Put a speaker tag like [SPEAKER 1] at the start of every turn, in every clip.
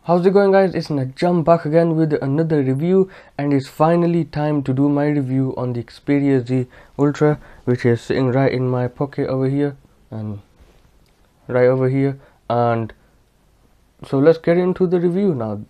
[SPEAKER 1] How's it going, guys? It's Najam back again with another review, and it's finally time to do my review on the Xperia Z Ultra, which is sitting right in my pocket over here and right over here. And so let's get into the review now.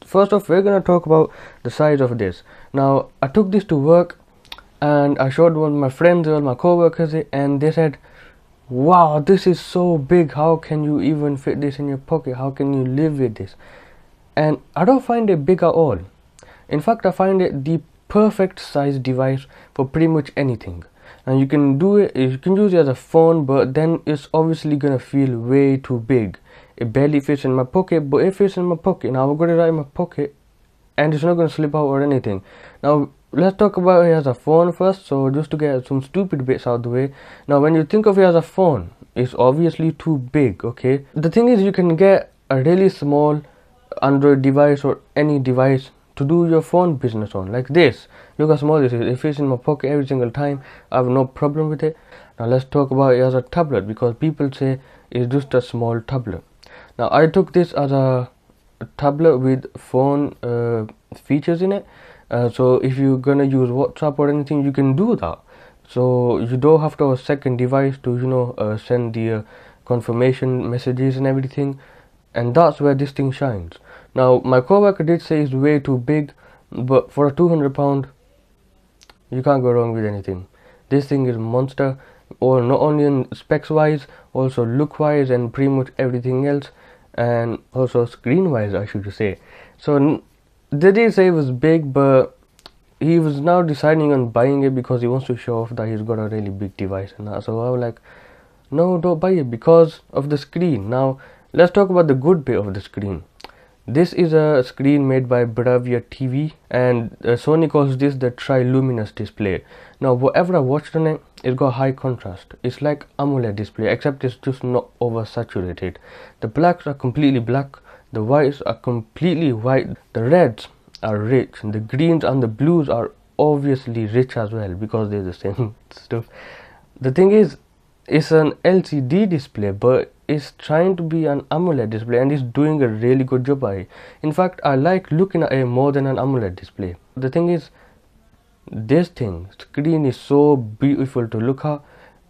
[SPEAKER 1] First off, we're gonna talk about the size of this. Now, I took this to work and I showed one of my friends or my co-workers it, and they said, wow, this is so big, how can you even fit this in your pocket, how can you live with this? And I don't find it big at all. In fact, I find it the perfect size device for pretty much anything. And you can do it, you can use it as a phone, but then it's obviously gonna feel way too big. It barely fits in my pocket, but it fits in my pocket. Now I've got it right in my pocket and it's not gonna slip out or anything. Now let's talk about it as a phone first, so just to get some stupid bits out of the way. Now when you think of it as a phone, it's obviously too big, okay? The thing is, you can get a really small Android device or any device to do your phone business on, like this. Look how small this is. It fits in my pocket every single time. I have no problem with it. Now let's talk about it as a tablet, because people say it's just a small tablet. Now I took this as a tablet with phone features in it. So if you're gonna use WhatsApp or anything, you can do that. So you don't have to have a second device to send the confirmation messages and everything. And that's where this thing shines. Now my coworker did say it's way too big, but for a £200 you can't go wrong with anything. This thing is a monster, or not only in specs wise, also look wise and pretty much everything else, and also screen wise, I should say. So they did say it was big, but he was now deciding on buying it because he wants to show off that he's got a really big device and that. So I was like, no, don't buy it because of the screen. Now let's talk about the good bit of the screen. This is a screen made by Bravia TV, and Sony calls this the triluminous display. Now whatever I watched on it, it's got high contrast. It's like AMOLED display, except it's just not oversaturated. The blacks are completely black, the whites are completely white, the reds are rich, and the greens and the blues are obviously rich as well because they're the same stuff. The thing is, it's an LCD display, but it's trying to be an AMOLED display, and it's doing a really good job at it. In fact, I like looking at it more than an AMOLED display. The thing is, this screen is so beautiful to look at,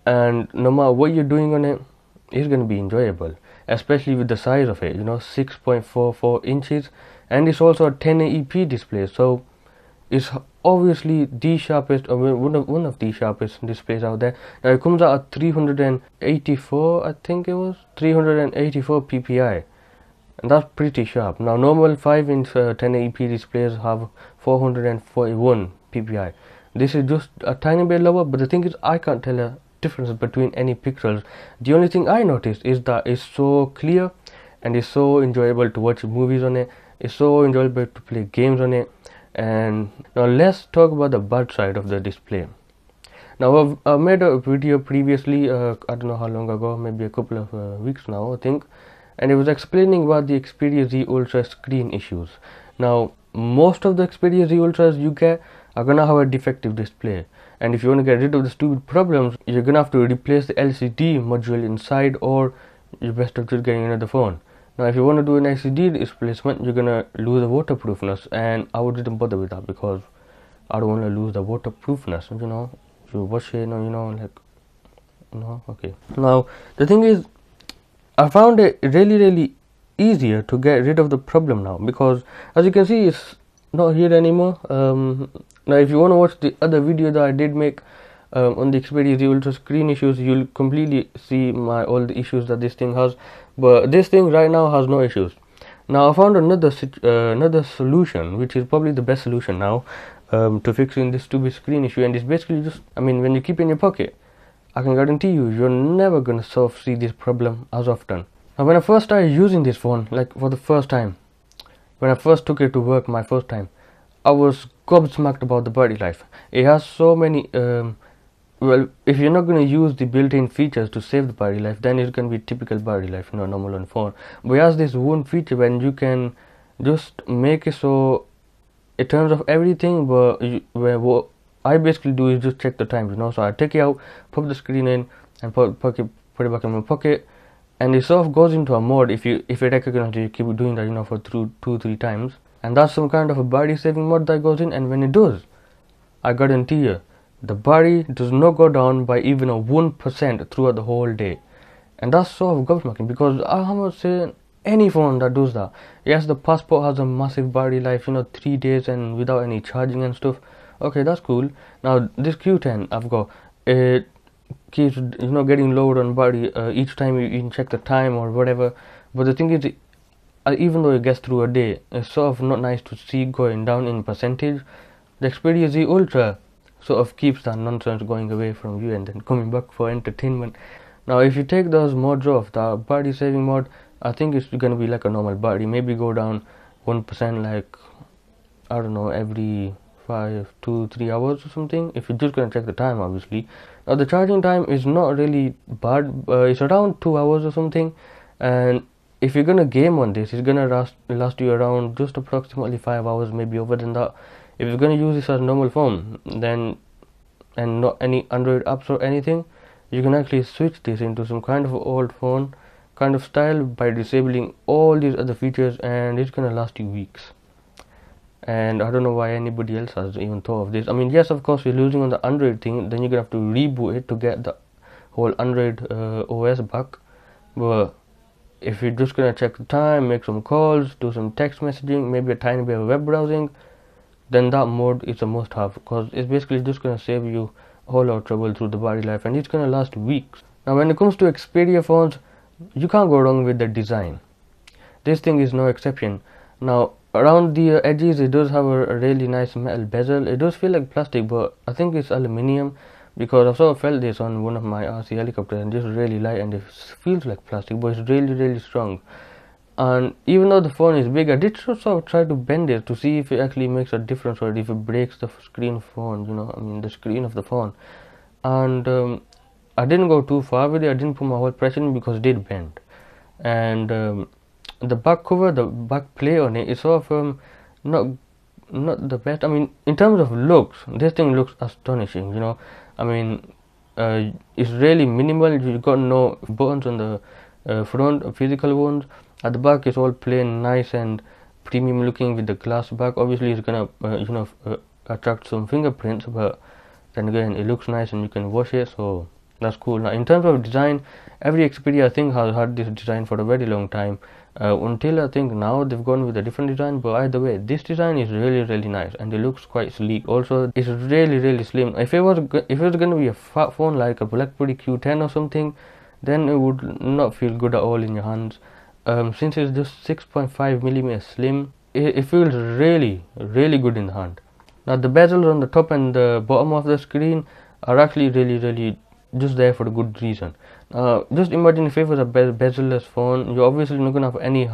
[SPEAKER 1] and no matter what you're doing on it, it's going to be enjoyable, especially with the size of it, 6.44 inches, and it's also a 1080p display, so it's obviously the sharpest, or one of the sharpest displays out there. Now it comes out at 384, I think it was 384 ppi, and that's pretty sharp. Now normal 5-inch 1080p displays have 441 ppi. This is just a tiny bit lower, but the thing is, I can't tell a difference between any pixels. The only thing I noticed is that it's so clear, and it's so enjoyable to watch movies on it. It's so enjoyable to play games on it. And now let's talk about the bad side of the display. Now I've made a video previously, I don't know how long ago, maybe a couple of weeks now I think, and it was explaining about the Xperia Z Ultra screen issues. Now most of the Xperia Z Ultras you get are gonna have a defective display, and if you want to get rid of the stupid problems, you're gonna have to replace the LCD module inside, or you're best off just getting another phone. Now if you want to do an LCD displacement, you're gonna lose the waterproofness, and I wouldn't bother with that because I don't want to lose the waterproofness. You wash it, okay. Now the thing is, I found it really easier to get rid of the problem now, because as you can see, it's not here anymore. Now if you want to watch the other video that I did make on the Xperia Z Ultra screen issues, you'll completely see all the issues that this thing has, but this thing right now has no issues. Now I found another solution, which is probably the best solution now to fixing this stupid screen issue, and it's basically just, when you keep it in your pocket, I can guarantee you're never gonna see this problem as often. Now when I first started using this phone, like for the first time, when I first took it to work my first time, I was gobsmacked about the battery life. It has so many well, if you're not going to use the built-in features to save the battery life, then it's going to be typical battery life, normal on phone. But it has this one feature when you can just make it so it turns off everything, but what I basically do is just check the time, so I take it out, put the screen in, and put it back in my pocket, and it sort of goes into a mode if it recognizes you keep doing that, you know, for 2-3 times, and that's some kind of a battery saving mode that goes in. And when it does, I guarantee you, the battery does not go down by even a 1% throughout the whole day. And that's sort of gobsmacking, because I haven't seen any phone that does that. Yes, the Passport has a massive battery life, you know, 3 days and without any charging and stuff. Okay, that's cool. Now this Q10 I've got, it keeps, you know, getting lower on battery each time you can check the time or whatever. But the thing is, even though it gets through a day, it's sort of not nice to see going down in percentage. The Xperia Z Ultra sort of keeps that nonsense going away from you and then coming back for entertainment. Now if you take those modes off, the battery saving mode, I think it's gonna be like a normal battery, maybe go down 1%, like, I don't know, every 2-3 hours or something, if you're just gonna check the time, obviously. Now the charging time is not really bad, it's around 2 hours or something, and if you're gonna game on this, it's gonna last you around just approximately 5 hours, maybe over than that. If you're gonna use this as a normal phone, then, and not any Android apps or anything, you can actually switch this into some kind of old phone kind of style by disabling all these other features, and it's gonna last you weeks. And I don't know why anybody else has even thought of this. I mean, yes, of course, you're losing on the Android thing, then you're gonna have to reboot it to get the whole Android OS back. But if you're just gonna check the time, make some calls, do some text messaging, maybe a tiny bit of web browsing, then that mode is a must have, because it's basically just gonna save you a whole lot of trouble through the battery life, and it's gonna last weeks. Now when it comes to Xperia phones, you can't go wrong with the design. This thing is no exception. Now around the edges, it does have a really nice metal bezel. It does feel like plastic, but I think it's aluminium, because I've sort of felt this on one of my RC helicopters, and it's really light and it feels like plastic, but it's really strong. And even though the phone is big, I did sort of try to bend it to see if it actually makes a difference or if it breaks the screen phone, you know, I mean the screen of the phone. And I didn't go too far with it. I didn't put my whole pressure in because it did bend. And the back cover, the back plate on it is sort of not the best. I mean, in terms of looks, this thing looks astonishing, you know. I mean, it's really minimal. You got no buttons on the front, physical ones. At the back, it's all plain, nice and premium looking with the glass back. Obviously, it's gonna attract some fingerprints, but then again, it looks nice and you can wash it, so that's cool. Now in terms of design, every Xperia I think has had this design for a very long time, until I think now they've gone with a different design. But either way, this design is really nice and it looks quite sleek. Also, it's really slim. If it was going to be a fat phone like a BlackBerry Q10 or something, then it would not feel good at all in your hands. Since it's just 6.5mm slim, it feels really good in the hand. Now the bezels on the top and the bottom of the screen are actually really just there for a good reason. Just imagine if it was a bezel-less phone, you're obviously not gonna have any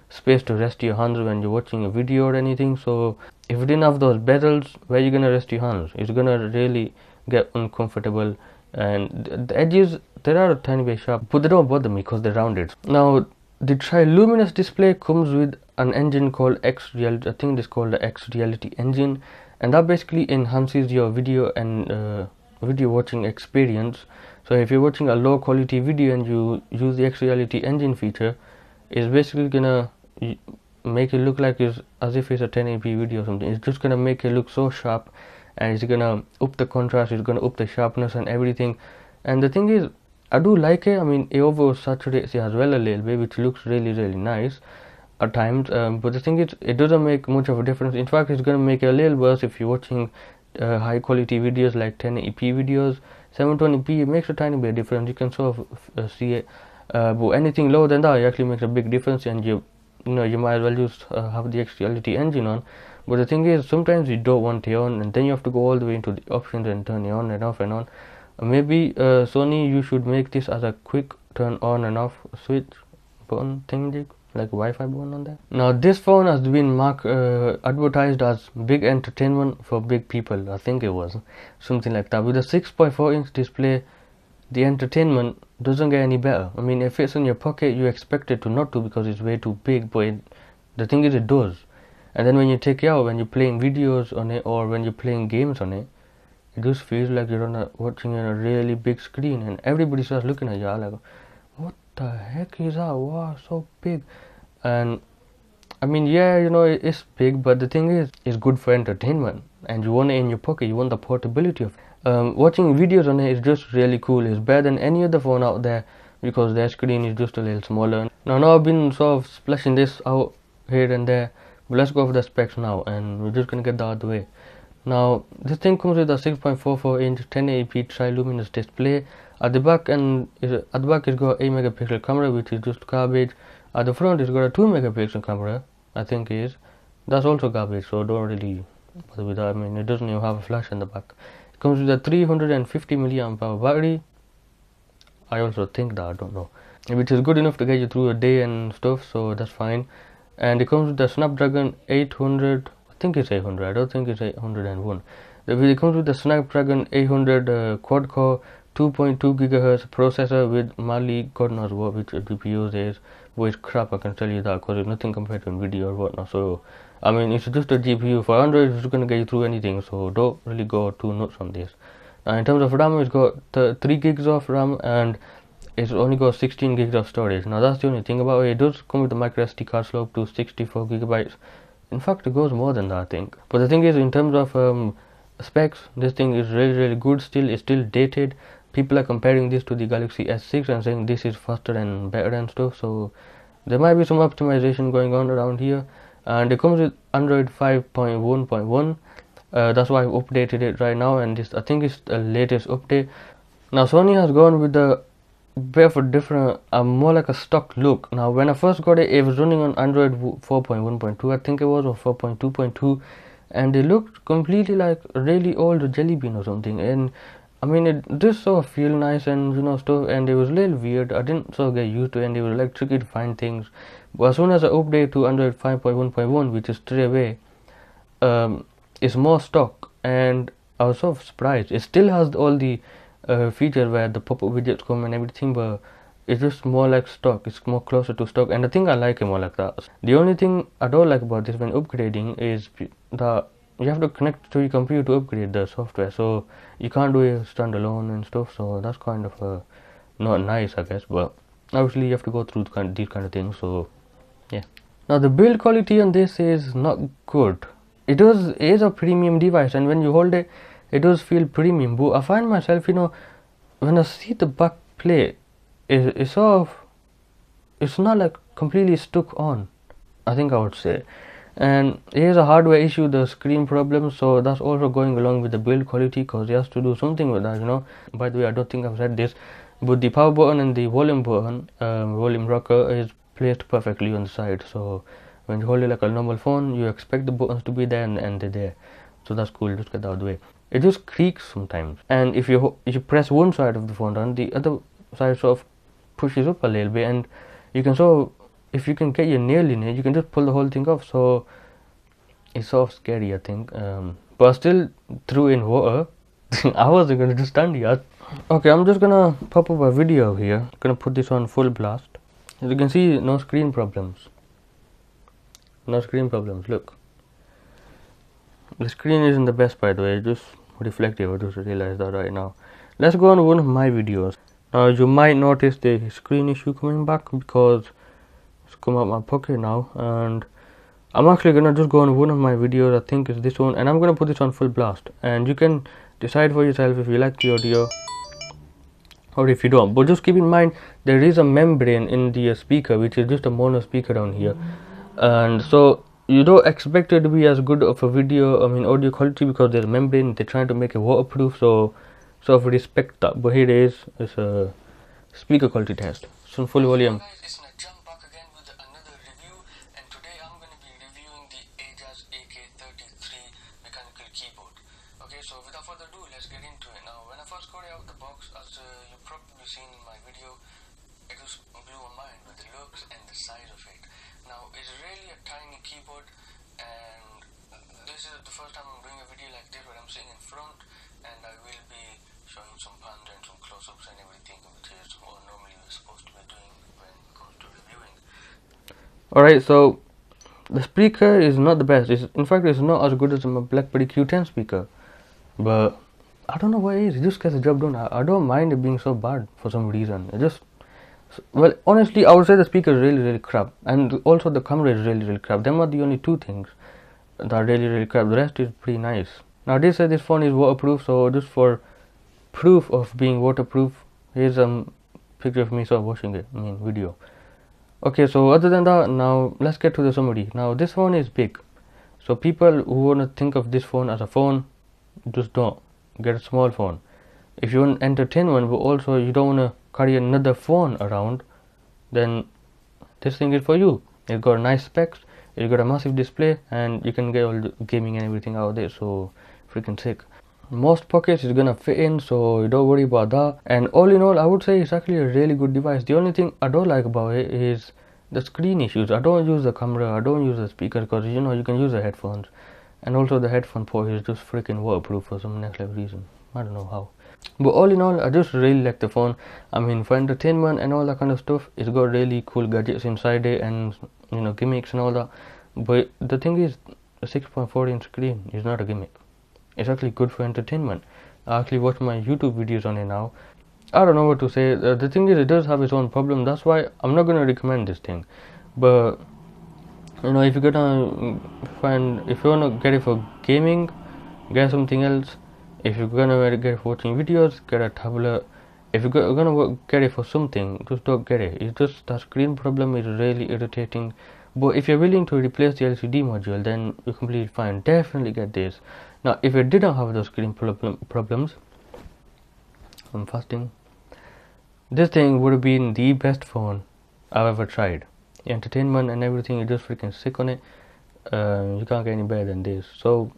[SPEAKER 1] space to rest your hands when you're watching a video or anything. So if you didn't have those bezels, where are you gonna rest your hands? It's gonna really get uncomfortable, and the edges, they are a tiny bit sharp, but they don't bother me because they're rounded. Now the Triluminous display comes with an engine called X-Reality. I think it's called the X-Reality engine, and that basically enhances your video and video watching experience. So if you're watching a low quality video and you use the X-Reality engine feature, it's basically gonna make it look like it's as if it's a 1080p video or something. It's just gonna make it look so sharp, and it's gonna up the contrast, it's gonna up the sharpness and everything. And the thing is, I do like it. I mean, it oversaturates it as well a little bit, which looks really nice at times, but the thing is, it doesn't make much of a difference. In fact, it's gonna make it a little worse if you're watching high quality videos like 1080p videos. 720p, it makes a tiny bit of difference, you can sort of see it, but anything lower than that, it actually makes a big difference, and you might as well just have the X-Reality engine on. But the thing is, sometimes you don't want it on, and then you have to go all the way into the options and turn it on and off and on. Maybe Sony, you should make this as a quick turn on and off switch button thing, like a Wi-Fi button on there. Now this phone has been advertised as big entertainment for big people. I think it was something like that. With a 6.4-inch display, the entertainment doesn't get any better. I mean, if it's in your pocket, you expect it to not to because it's way too big, but the thing is, it does. And then when you take it out, when you're playing videos on it or when you're playing games on it, it just feels like you're watching on a really big screen, and everybody starts looking at you like, what the heck is that? Wow, so big. And I mean, yeah, you know, it's big, but the thing is, it's good for entertainment, and you want it in your pocket. You want the portability of it. Watching videos on it is just really cool. It's better than any other phone out there because their screen is just a little smaller. Now I've been sort of splashing this out here and there, but let's go over the specs now, and we're just gonna get that out of the way. Now, this thing comes with a 6.44-inch 1080p tri-luminous display. At the back it's got 8 megapixel camera, which is just garbage. At the front it's got a 2 megapixel camera, I think it is. That's also garbage, so don't really bother with that. I mean, it doesn't even have a flash in the back. It comes with a 350 milliamp hour battery. I also think that, I don't know, which is good enough to get you through a day and stuff, so that's fine. And it comes with the Snapdragon 800, I think it's 800, I don't think it's 801. It comes with the Snapdragon 800 quad core 2.2 gigahertz processor with Mali, God knows what, which GPU is, which crap, I can tell you that, because it's nothing compared to Nvidia or whatnot. So I mean, it's just a GPU. For Android, it's going to get you through anything, so don't really go too nuts on this. In terms of RAM, it's got 3 gigs of RAM, and it's only got 16 gigs of storage. Now that's the only thing about it. It does come with the micro SD card slot to 64 gigabytes. In fact, it goes more than that, I think. But the thing is, in terms of specs, this thing is really good. Still, it's still dated. People are comparing this to the Galaxy S6 and saying this is faster and better and stuff. So there might be some optimization going on around here. And it comes with Android 5.1.1. That's why I've updated it right now, and this, I think, it's the latest update. Now Sony has gone with the bit of a different, more like a stock look. Now when I first got it, it was running on Android 4.1.2, I think it was, or 4.2.2, and it looked completely like a really old Jelly Bean or something. And I mean, it did sort of feel nice and, you know, stuff, and it was a little weird. I didn't sort of get used to it, and it was like tricky to find things. But as soon as I update to Android 5.1.1, which is straight away, it's more stock, and I was sort of surprised. It still has all the features where the pop-up widgets come and everything, but it's just more like stock. It's more closer to stock, and I think I like it more like that. The only thing I don't like about this when upgrading is that you have to connect to your computer to upgrade the software, so you can't do it standalone and stuff. So that's kind of not nice, I guess, but obviously you have to go through these kind of things. So yeah. Now the build quality on this is not good. It is a premium device, and when you hold it, it does feel premium. But I find myself, you know, when I see the back plate, it's sort of, it's not like completely stuck on, I think I would say. And here's a hardware issue, the screen problem, so that's also going along with the build quality, because it has to do something with that, you know. By the way, I don't think I've said this, but the power button and the volume button, volume rocker, is placed perfectly on the side. So when you hold it like a normal phone, you expect the buttons to be there, and they're there. So that's cool. Just get that out of the way. It just creaks sometimes, and if you press one side of the phone down, the other side sort of pushes up a little bit, and you can sort of, if you can get your nail in it, you can just pull the whole thing off. So it's sort of scary, I think. But I still threw in water. I wasn't gonna just stand here. Okay, I'm just gonna pop up a video here. I'm gonna put this on full blast. As you can see, no screen problems. No screen problems. Look, the screen isn't the best, by the way. It's just reflective. I just realized that right now. Let's go on one of my videos. Now you might notice the screen issue coming back because it's come out my pocket now, and I'm actually gonna just go on one of my videos. I think it's this one, and I'm gonna put this on full blast, and you can decide for yourself if you like the audio or if you don't. But just keep in mind, there is a membrane in the speaker, which is just a mono speaker down here, and so you don't expect it to be as good of a video, I mean audio quality, because there's a membrane. They're trying to make it waterproof, so sort of respect that. But here it is. It's a speaker quality test. It's on full volume.
[SPEAKER 2] Hi guys, it's Najam back again with another review, and today I'm going to be reviewing the Ajas AK33 mechanical keyboard. Okay, so without further ado, let's get into it. Now, when I first got it out of the box, as you've probably seen in my video, it just blew my mind with the looks and the size of it. Now, it's really a tiny keyboard, and this is the first time I'm doing a video like this where I'm sitting in front, and I will be showing some pans and some close-ups and everything, which is what normally we're supposed to be doing when it comes to reviewing.
[SPEAKER 1] Alright, so the speaker is not the best. In fact, it's not as good as my BlackBerry Q10 speaker, but I don't know what it is. It just gets the job done. I don't mind it being so bad for some reason. Well, honestly, I would say the speaker is really crap, and also the camera is really crap. Them are the only two things that are really crap. The rest is pretty nice. Now they say this phone is waterproof, so just for proof of being waterproof, here's a picture of me washing it. I mean, video. Okay, so other than that, now let's get to the summary. Now this phone is big, so people who want to think of this phone as a phone, just don't get a small phone. If you want entertainment, but also you don't want to carry another phone around, then this thing is for you. It's got nice specs, it's got a massive display, and you can get all the gaming and everything out there. So freaking sick. Most pockets is gonna fit in, so you don't worry about that. And all in all, I would say it's actually a really good device. The only thing I don't like about it is the screen issues. I don't use the camera, I don't use the speaker, because you know you can use the headphones, and also the headphone port is just freaking waterproof for some next level reason. I don't know how. But all in all, I just really like the phone. I mean, for entertainment and all that kind of stuff, it's got really cool gadgets inside it, and you know, gimmicks and all that. But the thing is, a 6.4-inch screen is not a gimmick. It's actually good for entertainment. I actually watch my YouTube videos on it now. I don't know what to say. The thing is, it does have its own problem. That's why I'm not gonna recommend this thing. But you know, if you're gonna if you wanna get it for gaming, get something else. If you're gonna get it for watching videos, get a tablet. If you're gonna get it for something, just don't get it. It's just the screen problem is really irritating. But if you're willing to replace the LCD module, then you're completely fine. Definitely get this. Now, if you didn't have those screen problems, I'm fasting. This thing would have been the best phone I've ever tried. Entertainment and everything, you're just freaking sick on it. You can't get any better than this. So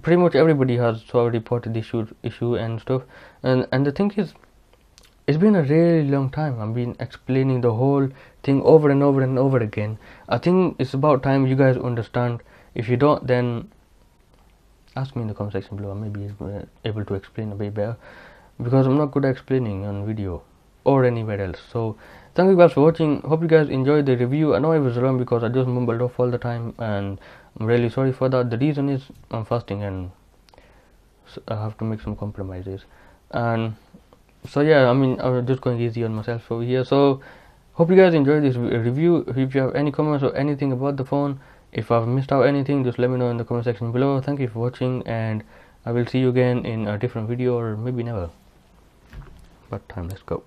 [SPEAKER 1] pretty much everybody has reported this issue and stuff. And the thing is, it's been a really long time. I've been explaining the whole thing over and over and over again. I think it's about time you guys understand. If you don't, then ask me in the comment section below. I may be able to explain a bit better, because I'm not good at explaining on video or anywhere else. So thank you guys for watching. Hope you guys enjoyed the review. I know it was long because I just mumbled off all the time, and I'm really sorry for that. The reason is I'm fasting and I have to make some compromises. And so yeah, I mean, I'm just going easy on myself over here. So hope you guys enjoyed this review. If you have any comments or anything about the phone, if I've missed out anything, just let me know in the comment section below. Thank you for watching, and I will see you again in a different video, or maybe never. But time, let's go.